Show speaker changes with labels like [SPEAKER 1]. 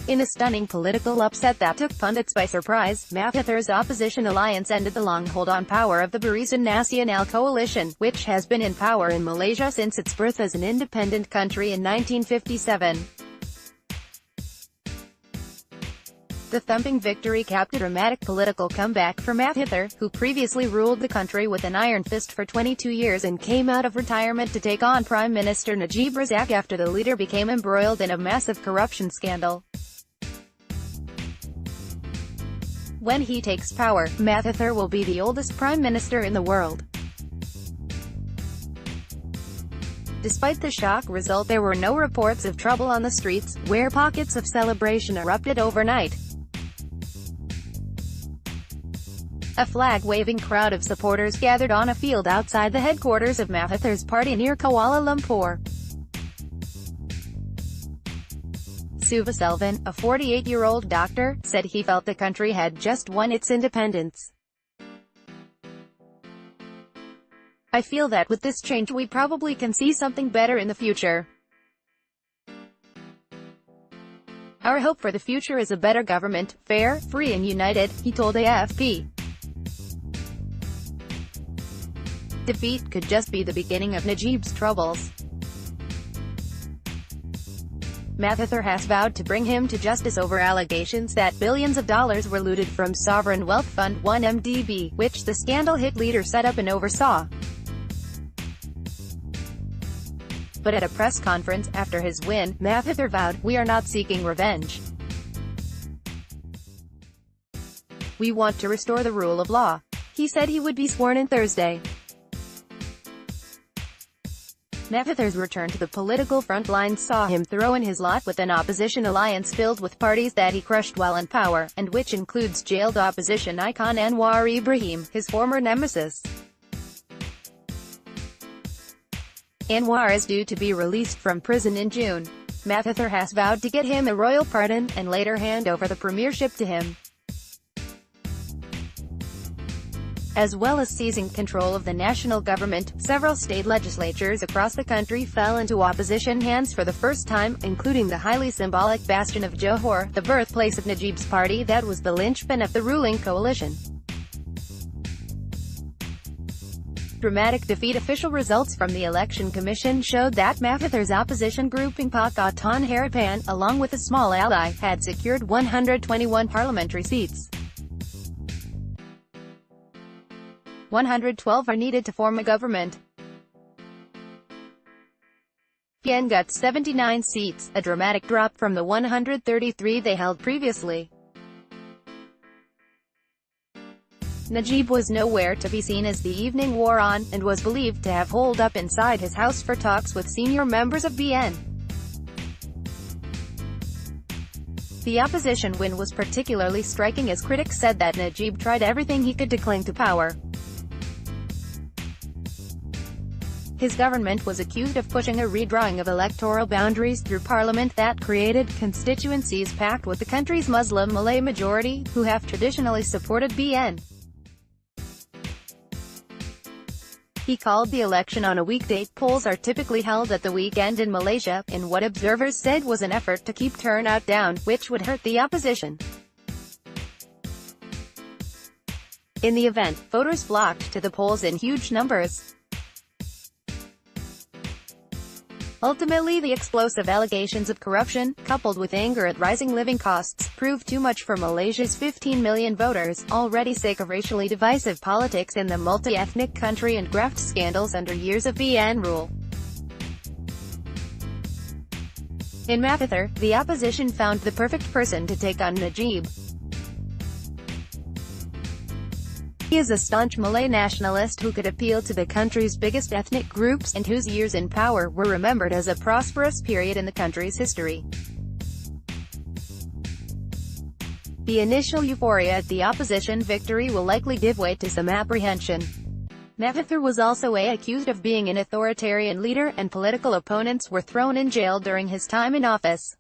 [SPEAKER 1] In a stunning political upset that took pundits by surprise, Mahathir's opposition alliance ended the long hold on power of the Barisan Nasional coalition, which has been in power in Malaysia since its birth as an independent country in 1957. The thumping victory capped a dramatic political comeback for Mahathir, who previously ruled the country with an iron fist for 22 years and came out of retirement to take on Prime Minister Najib Razak after the leader became embroiled in a massive corruption scandal. When he takes power, Mahathir will be the oldest prime minister in the world. Despite the shock result, there were no reports of trouble on the streets, where pockets of celebration erupted overnight. A flag-waving crowd of supporters gathered on a field outside the headquarters of Mahathir's party near Kuala Lumpur. Selvan, a 48-year-old doctor, said he felt the country had just won its independence. "I feel that with this change we probably can see something better in the future. Our hope for the future is a better government, fair, free and united," he told AFP. Defeat could just be the beginning of Najib's troubles. Mahathir has vowed to bring him to justice over allegations that billions of dollars were looted from Sovereign Wealth Fund 1MDB, which the scandal-hit leader set up and oversaw. But at a press conference after his win, Mahathir vowed, "We are not seeking revenge. We want to restore the rule of law." He said he would be sworn in Thursday. Mahathir's return to the political front line saw him throw in his lot with an opposition alliance filled with parties that he crushed while in power, and which includes jailed opposition icon Anwar Ibrahim, his former nemesis. Anwar is due to be released from prison in June. Mahathir has vowed to get him a royal pardon, and later hand over the premiership to him, as well as seizing control of the national government. Several state legislatures across the country fell into opposition hands for the first time, including the highly symbolic bastion of Johor, the birthplace of Najib's party that was the linchpin of the ruling coalition. Dramatic defeat. Official results from the Election Commission showed that Mahathir's opposition grouping Pakatan Harapan, along with a small ally, had secured 121 parliamentary seats. 112 are needed to form a government. PN got 79 seats, a dramatic drop from the 133 they held previously. Najib was nowhere to be seen as the evening wore on, and was believed to have holed up inside his house for talks with senior members of BN. The opposition win was particularly striking as critics said that Najib tried everything he could to cling to power. His government was accused of pushing a redrawing of electoral boundaries through parliament that created constituencies packed with the country's Muslim Malay majority, who have traditionally supported BN. He called the election on a weekday. Polls are typically held at the weekend in Malaysia, in what observers said was an effort to keep turnout down, which would hurt the opposition. In the event, voters flocked to the polls in huge numbers. Ultimately, the explosive allegations of corruption, coupled with anger at rising living costs, proved too much for Malaysia's 15 million voters, already sick of racially divisive politics in the multi-ethnic country and graft scandals under years of BN rule. In Mahathir, the opposition found the perfect person to take on Najib. He is a staunch Malay nationalist who could appeal to the country's biggest ethnic groups, and whose years in power were remembered as a prosperous period in the country's history. The initial euphoria at the opposition victory will likely give way to some apprehension. Mahathir was also accused of being an authoritarian leader, and political opponents were thrown in jail during his time in office.